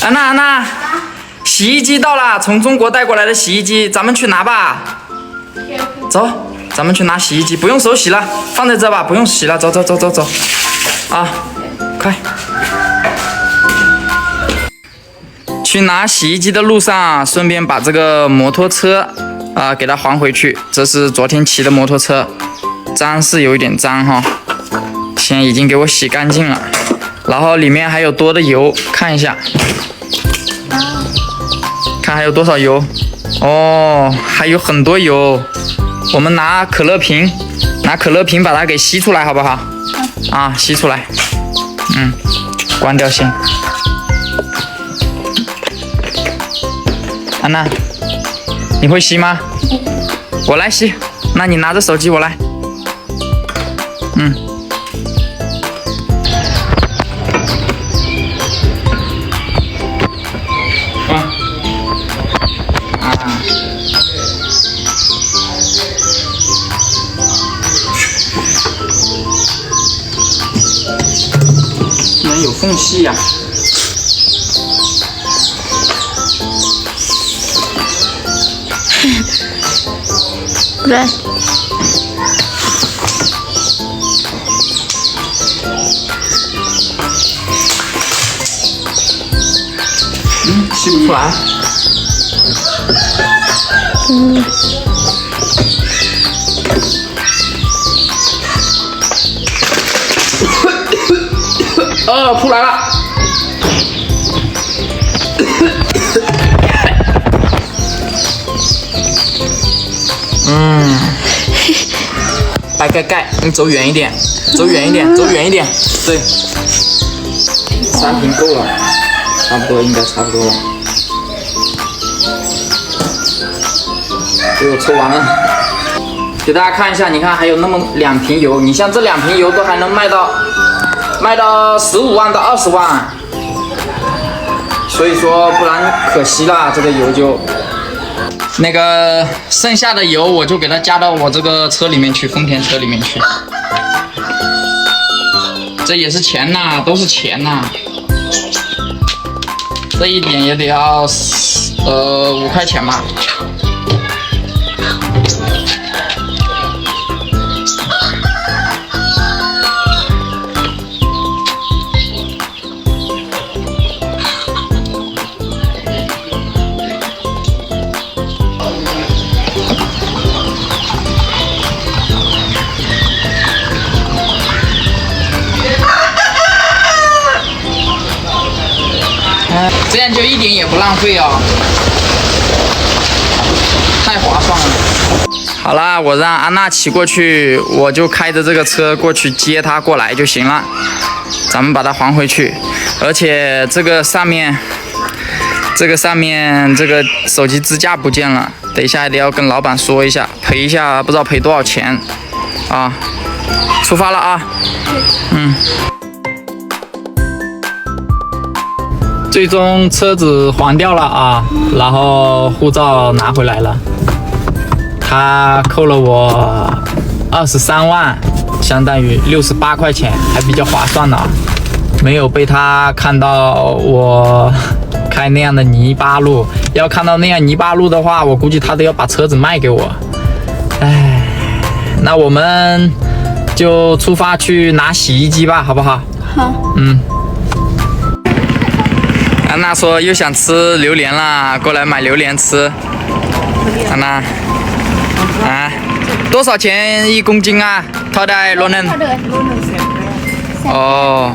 安娜，安娜，洗衣机到了，从中国带过来的洗衣机，咱们去拿吧。走，咱们去拿洗衣机，不用手洗了，放在这吧，不用洗了，走走走走走。啊，快！去拿洗衣机的路上，顺便把这个摩托车给它还回去。这是昨天骑的摩托车，脏是有一点脏哈，现在已经给我洗干净了。然后里面还有多的油，看一下，看还有多少油。哦，还有很多油。我们拿可乐瓶把它给吸出来，好不好？啊，吸出来。关掉先。安娜，你会吸吗？我来吸。那你拿着手机，我来。居然有缝隙呀！对。吸不出来。出来了。白盖，你走远一点，走远一点，走远一点。对，3瓶够了，差不多，应该差不多了。给我抽完了。给大家看一下，你看还有那么2瓶油，你像这2瓶油都还能卖到15万到20万，所以说不然可惜了，这个油就那个剩下的油我就给它加到我这个车里面去，丰田车里面去。这也是钱呐，都是钱呐，这一点也得要5块钱吧。这样就一点也不浪费哦，太划算了。好啦，我让安娜骑过去，我就开着这个车过去接她过来就行了。咱们把它还回去，而且这个上面这个手机支架不见了，等一下还得要跟老板说一下，赔一下，不知道赔多少钱啊。出发了啊，最终车子还掉了啊，然后护照拿回来了，他扣了我23万，相当于68块钱，还比较划算的，没有被他看到我开那样的泥巴路，要看到那样泥巴路的话，我估计他都要把车子卖给我。哎，那我们就出发去拿洗衣机吧，好不好？好。安娜说又想吃榴莲啦，过来买榴莲吃。安娜，多少钱1公斤啊？ท่าใดโลนึง哦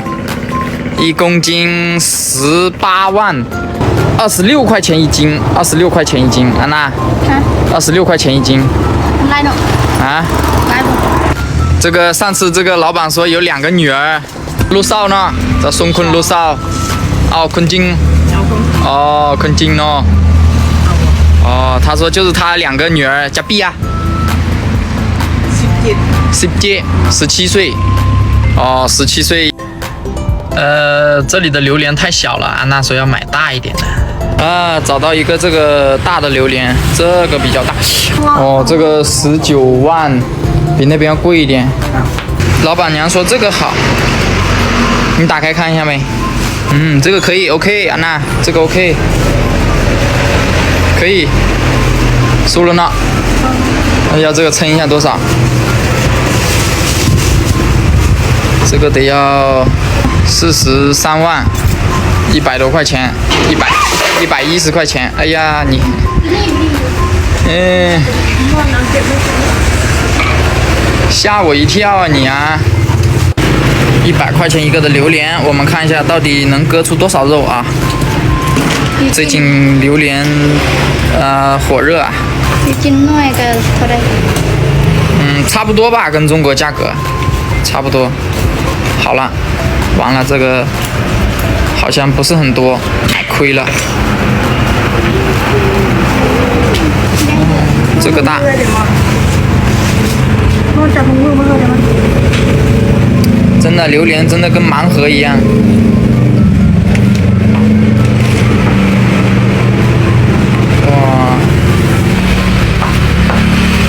，1公斤18万，26块钱一斤，26块钱一斤。安娜，26块钱一斤。来了。啊？来了。这个上次这个老板说有2个女儿，ลูกสาวเนาะจะส่งคุณลูกสาว哦，坤金，哦，坤金哦，哦，他说就是他2个女儿，加币啊，17岁，哦，17岁，这里的榴莲太小了，安娜说要买大一点的，啊，找到一个这个大的榴莲，这个比较大，哦，这个19万，比那边要贵一点，老板娘说这个好，你打开看一下没？这个可以 ，OK， 安娜，这个 OK， 可以，收了呢。哎呀，这个称一下多少？这个得要43万，100多块钱，110块钱。哎呀，你，吓我一跳啊你啊！100块钱一个的榴莲，我们看一下到底能割出多少肉啊？最近榴莲火热啊。差不多吧，跟中国价格差不多。好了，完了，这个好像不是很多，亏了。这个大。真的榴莲真的跟盲盒一样。哇，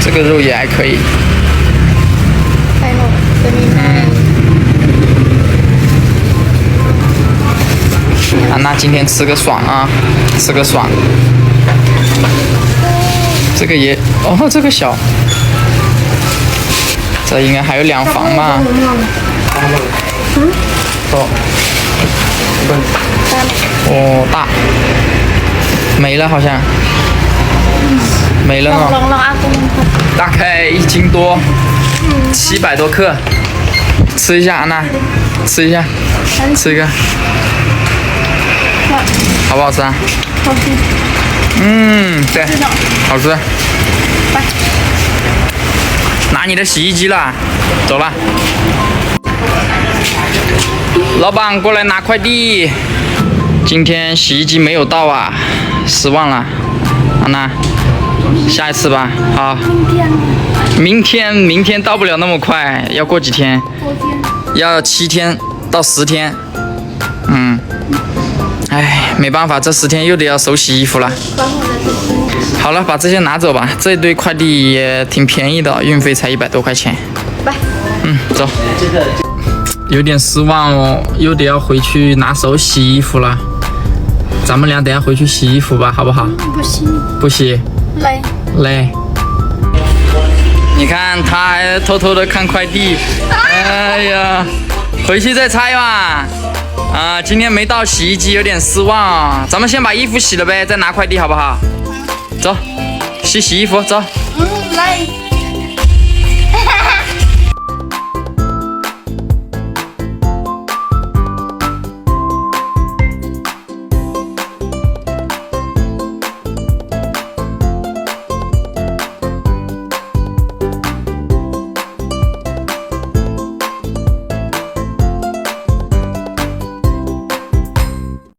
这个肉也还可以。安娜今天吃个爽啊，吃个爽。这个也，这个小，这应该还有2房吧？大，没了好像，没了吗？大概1斤多，700多克。吃一下，安娜，吃一下，吃一个。好不好吃啊？好吃。对，好吃。拿你的洗衣机了，走了。老板过来拿快递，今天洗衣机没有到啊，失望了。安娜，下一次吧。好。明天到不了那么快，要过几天？要7天到10天。没办法，这10天又得要手洗衣服了。好了，把这些拿走吧。这堆快递也挺便宜的，运费才100多块钱。拜。走。有点失望哦，又得要回去拿手洗衣服了。咱们俩等下回去洗衣服吧，好不好？不洗。不洗。累。你看，他还偷偷的看快递。哎呀，回去再拆吧。今天没到洗衣机，有点失望。咱们先把衣服洗了呗，再拿快递好不好？走，洗衣服，走。来。